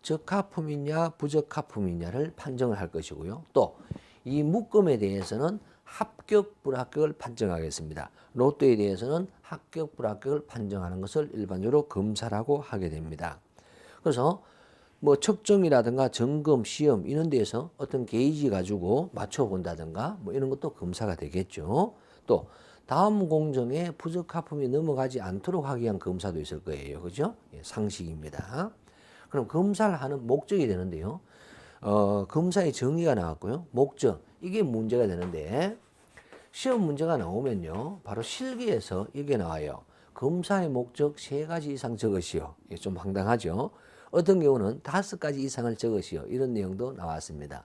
적합품이냐 부적합품이냐를 판정을 할 것이고요. 또 이 묶음에 대해서는 합격 불합격을 판정하겠습니다. 로또에 대해서는 합격 불합격을 판정하는 것을 일반적으로 검사라고 하게 됩니다. 그래서 뭐 측정이라든가 점검, 시험 이런 데에서 어떤 게이지 가지고 맞춰본다든가 뭐 이런 것도 검사가 되겠죠. 또 다음 공정에 부적합품이 넘어가지 않도록 하기 위한 검사도 있을 거예요. 그죠? 예, 상식입니다. 그럼 검사를 하는 목적이 되는데요. 검사의 정의가 나왔고요. 목적, 이게 문제가 되는데 시험 문제가 나오면요. 바로 실기에서 이게 나와요. 검사의 목적 3가지 이상 적으시오. 이게 좀 황당하죠. 어떤 경우는 5가지 이상을 적으시오. 이런 내용도 나왔습니다.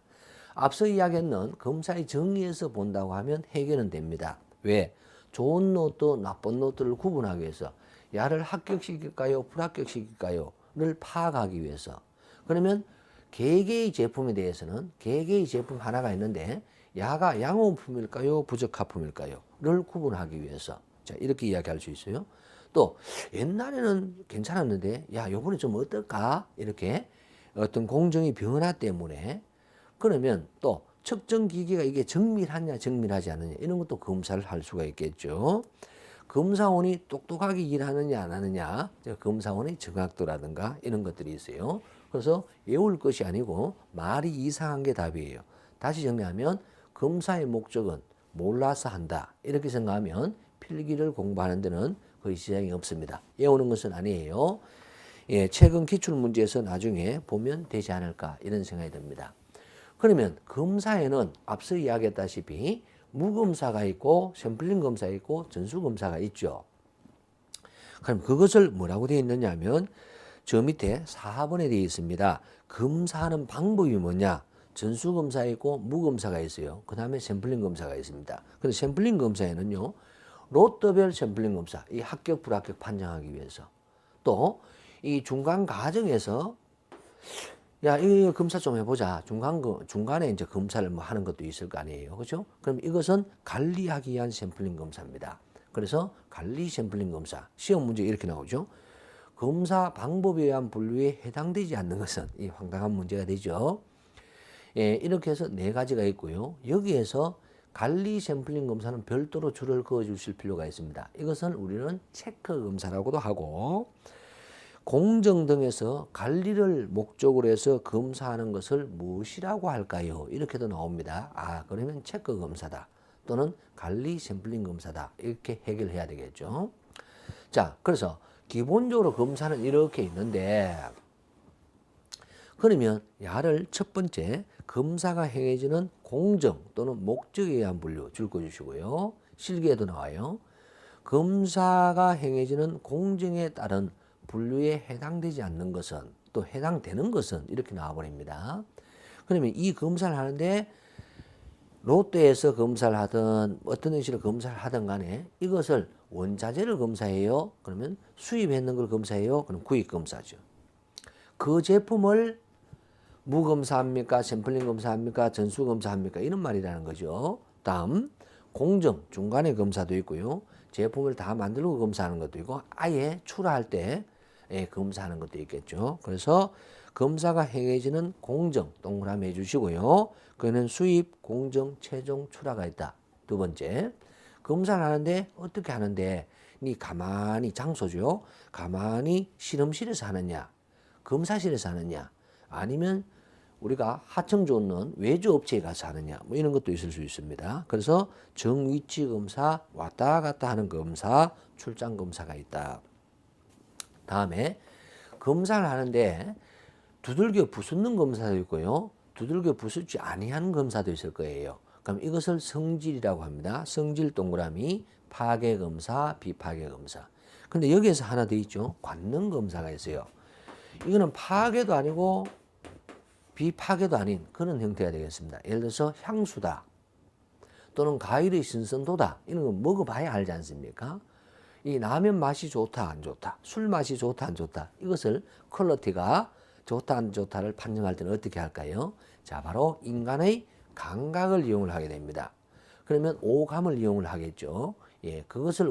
앞서 이야기했는 검사의 정의에서 본다고 하면 해결은 됩니다. 왜? 좋은 노트, 나쁜 노트를 구분하기 위해서 야를 합격시킬까요? 불합격시킬까요? 를 파악하기 위해서. 그러면 개개의 제품에 대해서는 개개의 제품 하나가 있는데 야가 양호품일까요? 부적합품일까요? 를 구분하기 위해서. 자, 이렇게 이야기할 수 있어요. 또 옛날에는 괜찮았는데 야, 요번에 좀 어떨까? 이렇게 어떤 공정의 변화 때문에 그러면 또 측정 기계가 이게 정밀하냐 정밀하지 않느냐 이런 것도 검사를 할 수가 있겠죠. 검사원이 똑똑하게 일하느냐 안 하느냐, 검사원의 정확도라든가 이런 것들이 있어요. 그래서 외울 것이 아니고 말이 이상한 게 답이에요. 다시 정리하면 검사의 목적은 몰라서 한다. 이렇게 생각하면 필기를 공부하는 데는 거의 지장이 없습니다. 외우는 것은 아니에요. 예, 최근 기출문제에서 나중에 보면 되지 않을까 이런 생각이 듭니다. 그러면 검사에는 앞서 이야기했다시피 무검사가 있고 샘플링 검사가 있고 전수검사가 있죠. 그럼 그것을 뭐라고 되어 있느냐 하면 저 밑에 4번에 되어 있습니다. 검사하는 방법이 뭐냐? 전수검사가 있고 무검사가 있어요. 그 다음에 샘플링 검사가 있습니다. 근데 샘플링 검사에는요. 로또별 샘플링 검사, 이 합격 불합격 판정하기 위해서 또 이 중간 과정에서 야, 이 검사 좀 해보자. 중간에 이제 검사를 뭐 하는 것도 있을 거 아니에요. 그죠? 그럼 이것은 관리하기 위한 샘플링 검사입니다. 그래서 관리 샘플링 검사. 시험 문제 이렇게 나오죠. 검사 방법에 의한 분류에 해당되지 않는 것은 이 황당한 문제가 되죠. 예, 이렇게 해서 4가지가 있고요. 여기에서 관리 샘플링 검사는 별도로 줄을 그어 주실 필요가 있습니다. 이것은 우리는 체크 검사라고도 하고 공정 등에서 관리를 목적으로 해서 검사하는 것을 무엇이라고 할까요? 이렇게도 나옵니다. 아, 그러면 체크 검사다. 또는 관리 샘플링 검사다. 이렇게 해결해야 되겠죠. 자, 그래서 기본적으로 검사는 이렇게 있는데 그러면 야를 첫 번째 검사가 행해지는 공정 또는 목적에 의한 분류 줄 거 주시고요. 실기에도 나와요. 검사가 행해지는 공정에 따른 분류에 해당되지 않는 것은 또 해당되는 것은 이렇게 나와버립니다. 그러면 이 검사를 하는데 롯데에서 검사를 하든 어떤 형식으로 검사를 하든 간에 이것을 원자재를 검사해요. 그러면 수입했는 걸 검사해요. 그럼 구입 검사죠. 그 제품을 무검사합니까? 샘플링 검사합니까? 전수 검사합니까? 이런 말이라는 거죠. 다음 공정 중간에 검사도 있고요. 제품을 다 만들고 검사하는 것도 있고 아예 출하할 때 검사하는 것도 있겠죠. 그래서 검사가 행해지는 공정 동그라미 해주시고요. 그는 수입, 공정, 최종, 출하가 있다. 두 번째, 검사를 하는데 어떻게 하는데 니 가만히 장소죠. 가만히 실험실에서 하느냐, 검사실에서 하느냐, 아니면 우리가 하청 좋는 외주 업체에 가서 하느냐, 뭐 이런 것도 있을 수 있습니다. 그래서 정위치 검사, 왔다 갔다 하는 검사, 출장 검사가 있다. 다음에 검사를 하는데 두들겨 부수는 검사도 있고요. 두들겨 부수지 아니하는 검사도 있을 거예요. 그럼 이것을 성질이라고 합니다. 성질 동그라미, 파괴 검사, 비파괴 검사. 근데 여기에서 하나 더 있죠. 관능 검사가 있어요. 이거는 파괴도 아니고 비파괴도 아닌 그런 형태가 되겠습니다. 예를 들어서 향수다 또는 과일의 신선도다 이런 거 먹어봐야 알지 않습니까? 이 라면 맛이 좋다 안 좋다, 술 맛이 좋다 안 좋다, 이것을 퀄리티가 좋다 안 좋다를 판정할 때는 어떻게 할까요? 자, 바로 인간의 감각을 이용을 하게 됩니다. 그러면 오감을 이용을 하겠죠. 예, 그것을